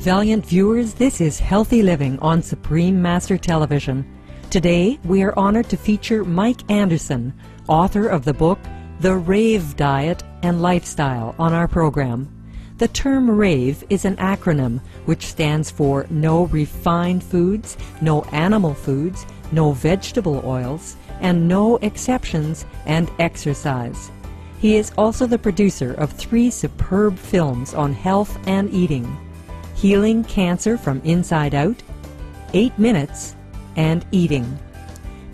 Valiant viewers, this is Healthy Living on Supreme Master Television. Today, we are honored to feature Mike Anderson, author of the book, The Rave Diet and Lifestyle, on our program. The term Rave is an acronym which stands for No Refined Foods, No Animal Foods, No Vegetable Oils, and No Exceptions, and Exercise. He is also the producer of 3 superb films on health and eating: Healing Cancer from Inside Out, 8 Minutes, and Eating.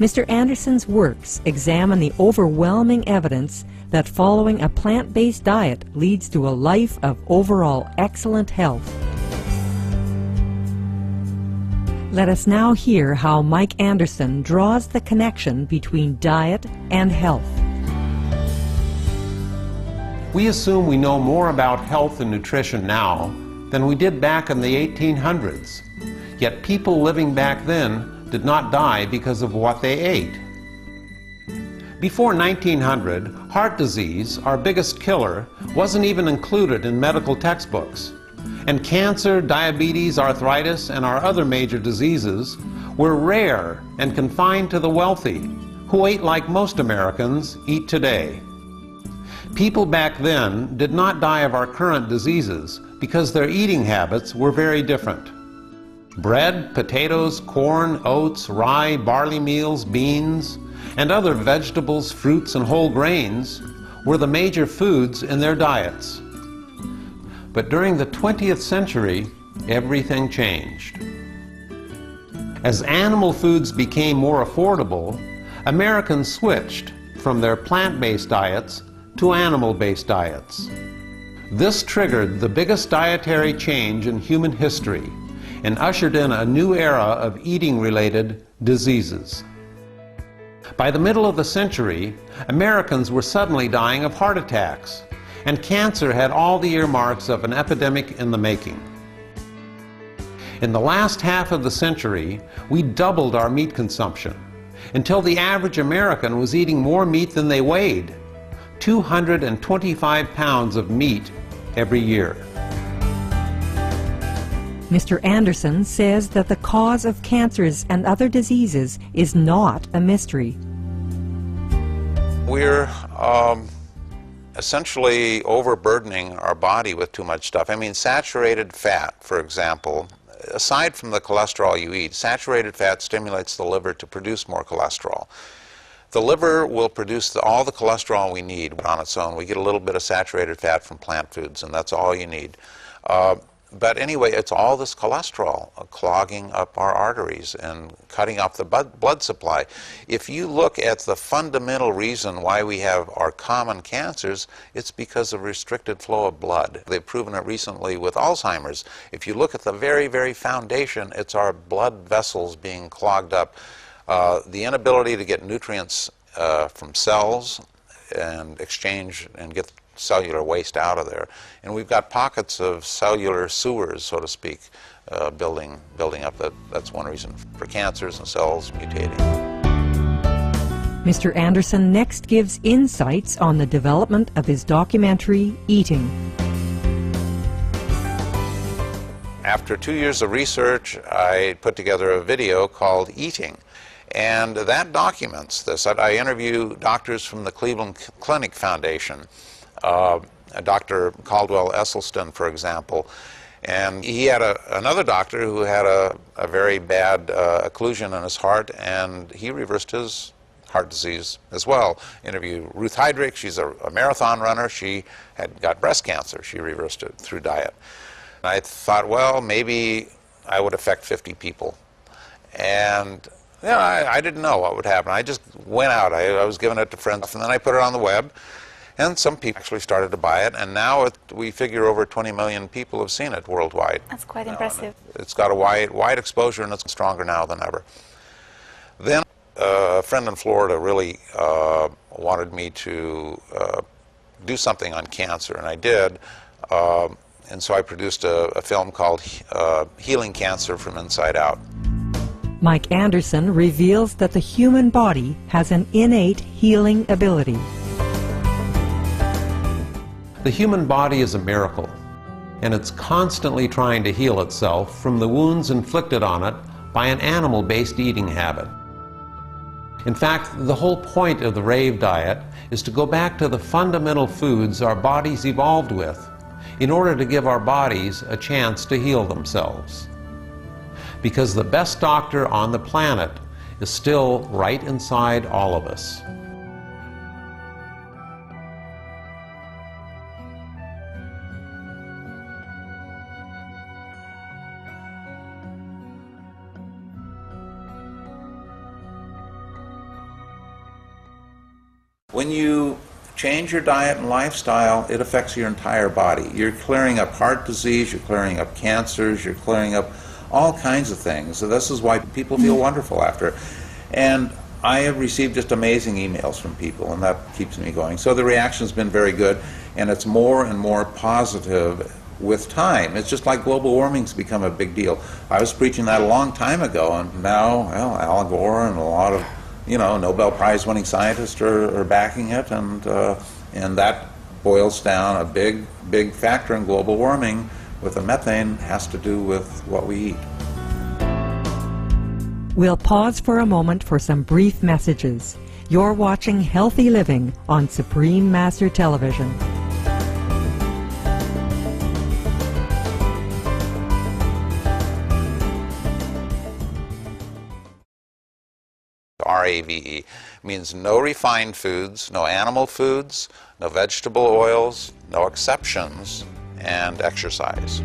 Mr. Anderson's works examine the overwhelming evidence that following a plant-based diet leads to a life of overall excellent health. Let us now hear how Mike Anderson draws the connection between diet and health. We assume we know more about health and nutrition now than we did back in the 1800s. Yet people living back then did not die because of what they ate. Before 1900, heart disease, our biggest killer, wasn't even included in medical textbooks. And cancer, diabetes, arthritis, and our other major diseases were rare and confined to the wealthy, who ate like most Americans eat today. People back then did not die of our current diseases because their eating habits were very different. Bread, potatoes, corn, oats, rye, barley meals, beans, and other vegetables, fruits, and whole grains were the major foods in their diets. But during the 20th century, everything changed. As animal foods became more affordable, Americans switched from their plant-based diets to animal-based diets. This triggered the biggest dietary change in human history and ushered in a new era of eating-related diseases. By the middle of the century, Americans were suddenly dying of heart attacks, and cancer had all the earmarks of an epidemic in the making. In the last half of the century, we doubled our meat consumption, until the average American was eating more meat than they weighed, 225 pounds of meat every year. Mr. Anderson says that the cause of cancers and other diseases is not a mystery. We're essentially overburdening our body with too much stuff. I mean, saturated fat, for example, aside from the cholesterol you eat, saturated fat stimulates the liver to produce more cholesterol. The liver will produce all the cholesterol we need on its own. We get a little bit of saturated fat from plant foods, and that's all you need. But anyway, it's all this cholesterol clogging up our arteries and cutting off the blood supply. If you look at the fundamental reason why we have our common cancers, it's because of restricted flow of blood. They've proven it recently with Alzheimer's. If you look at the very, very foundation, it's our blood vessels being clogged up. The inability to get nutrients from cells and exchange and get cellular waste out of there. And we've got pockets of cellular sewers, so to speak, building up. That's one reason for cancers and cells mutating. Mr. Anderson next gives insights on the development of his documentary, Eating. After 2 years of research, I put together a video called Eating. And that documents this. I interview doctors from the Cleveland Clinic Foundation, Dr. Caldwell Esselstyn, for example. And he had another doctor who had a very bad occlusion in his heart, and he reversed his heart disease as well. Interview Ruth Heydrich. She's a marathon runner. She had got breast cancer. She reversed it through diet. And I thought, well, maybe I would affect 50 people. And I didn't know what would happen. I just went out. I was giving it to friends, and then I put it on the web, and some people actually started to buy it, and now we figure over 20 million people have seen it worldwide. That's quite impressive. It's got a wide exposure, and it's stronger now than ever. Then a friend in Florida really wanted me to do something on cancer, and I did. And so I produced a film called Healing Cancer from Inside Out. Mike Anderson reveals that the human body has an innate healing ability. The human body is a miracle. and it's constantly trying to heal itself from the wounds inflicted on it by an animal-based eating habit. In fact, the whole point of the Rave diet is to go back to the fundamental foods our bodies evolved with in order to give our bodies a chance to heal themselves. Because the best doctor on the planet is still right inside all of us. When you change your diet and lifestyle, it affects your entire body. You're clearing up heart disease, you're clearing up cancers, you're clearing up all kinds of things. So this is why people feel wonderful after it. And I have received just amazing emails from people, and that keeps me going. So the reaction's been very good, and it's more and more positive with time. It's just like global warming's become a big deal. I was preaching that a long time ago, and now, well, Al Gore and a lot of Nobel Prize-winning scientists are backing it, and that boils down a big factor in global warming with the methane has to do with what we eat. We'll pause for a moment for some brief messages. You're watching Healthy Living on Supreme Master Television. RAVE means no refined foods, no animal foods, no vegetable oils, no exceptions, and exercise.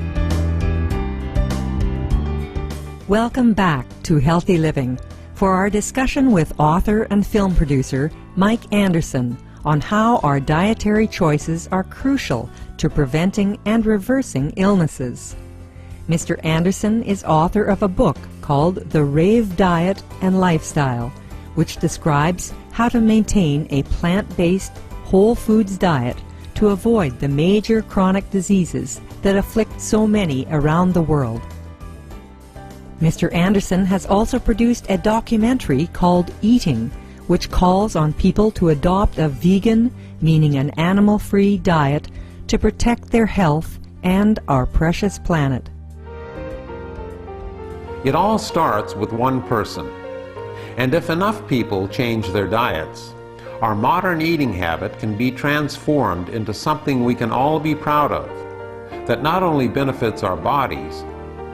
Welcome back to Healthy Living for our discussion with author and film producer Mike Anderson on how our dietary choices are crucial to preventing and reversing illnesses. Mr. Anderson is author of a book called The Rave Diet and Lifestyle, which describes how to maintain a plant-based, whole foods diet to avoid the major chronic diseases that afflict so many around the world. Mr. Anderson has also produced a documentary called Eating, which calls on people to adopt a vegan, meaning an animal-free diet to protect their health and our precious planet. It all starts with one person. And if enough people change their diets, our modern eating habit can be transformed into something we can all be proud of, that not only benefits our bodies,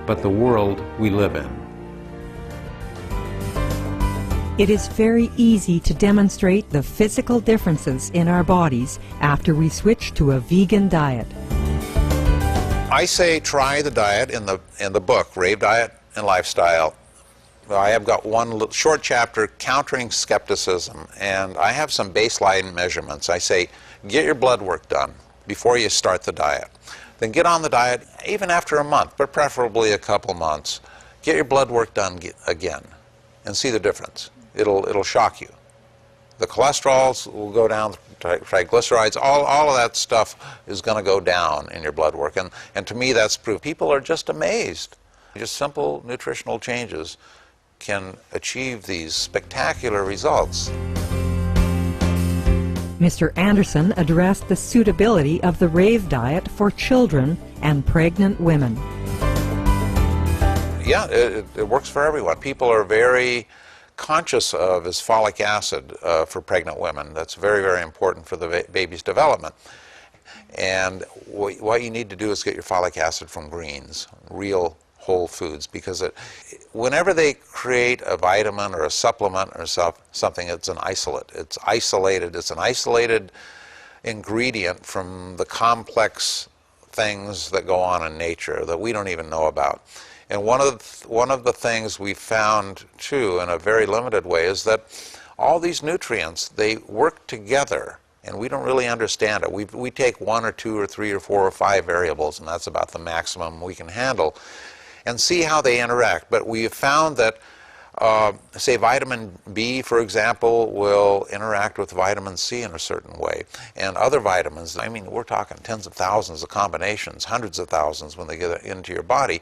but the world we live in. It is very easy to demonstrate the physical differences in our bodies after we switch to a vegan diet. I say try the diet in the book, Rave Diet and Lifestyle. I have got one short chapter, Countering Skepticism, and I have some baseline measurements. I say, get your blood work done before you start the diet. Then get on the diet even after a month, but preferably a couple months. Get your blood work done again and see the difference. It'll shock you. The cholesterols will go down, triglycerides, all of that stuff is going to go down in your blood work. And to me, that's proof. People are just amazed. Just simple nutritional changes can achieve these spectacular results. Mr. Anderson addressed the suitability of the Rave diet for children and pregnant women. Yeah, it works for everyone. People are very conscious of is folic acid for pregnant women. That's very, very important for the baby's development. And what you need to do is get your folic acid from greens, real whole foods, because whenever they create a vitamin or a supplement or something, it's an isolate. It's isolated. It's an isolated ingredient from the complex things that go on in nature that we don't even know about. And one of the things we found too, in a very limited way, is that all these nutrients, they work together, and we don't really understand it. We take 1 or 2 or 3 or 4 or 5 variables, and that's about the maximum we can handle, and see how they interact. But we have found that, say, vitamin B, for example, will interact with vitamin C in a certain way. And other vitamins, I mean, we're talking tens of thousands of combinations, hundreds of thousands when they get into your body.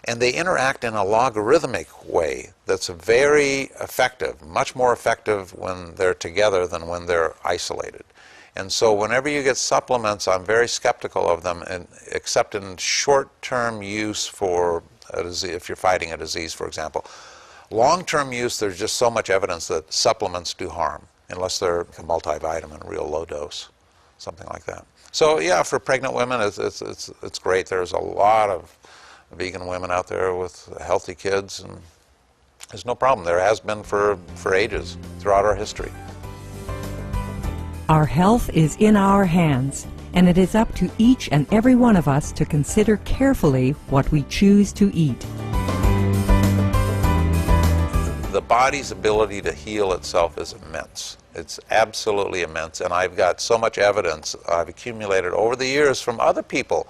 And they interact in a logarithmic way that's very effective, much more effective when they're together than when they're isolated. And so whenever you get supplements, I'm very skeptical of them, and except in short-term use for a disease, if you're fighting a disease, for example. Long-term use, there's just so much evidence that supplements do harm, unless they're a multivitamin, real low dose, something like that. So yeah, for pregnant women, it's great. There's a lot of vegan women out there with healthy kids, and there's no problem. There has been for ages throughout our history. Our health is in our hands, and it is up to each and every one of us to consider carefully what we choose to eat. The body's ability to heal itself is immense. It's absolutely immense, and I've got so much evidence I've accumulated over the years from other people.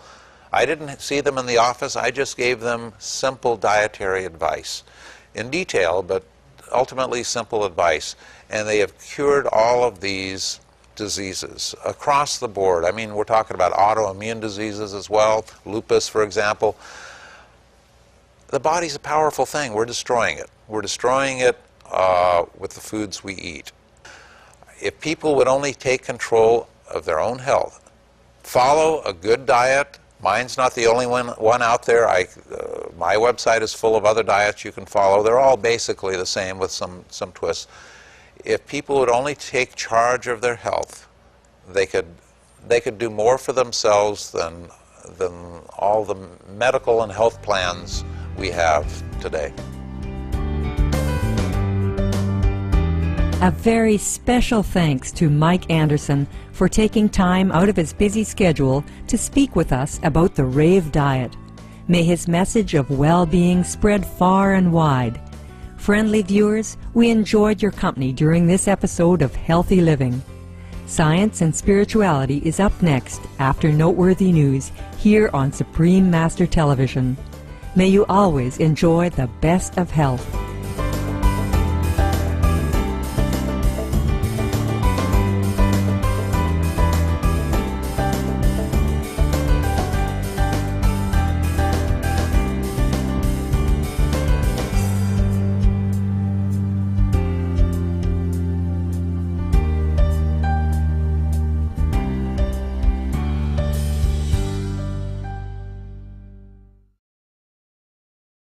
I didn't see them in the office, I just gave them simple dietary advice. In detail, but ultimately simple advice. And they have cured all of these diseases across the board. I mean, we're talking about autoimmune diseases as well, lupus, for example. The body's a powerful thing. We're destroying it. We're destroying it with the foods we eat. If people would only take control of their own health, follow a good diet. Mine's not the only one out there. My website is full of other diets you can follow. They're all basically the same with some twists. If people would only take charge of their health, they could do more for themselves than all the medical and health plans we have today. A very special thanks to Mike Anderson for taking time out of his busy schedule to speak with us about the Rave diet. May his message of well-being spread far and wide. Friendly viewers, we enjoyed your company during this episode of Healthy Living. Science and Spirituality is up next after noteworthy news here on Supreme Master Television. May you always enjoy the best of health.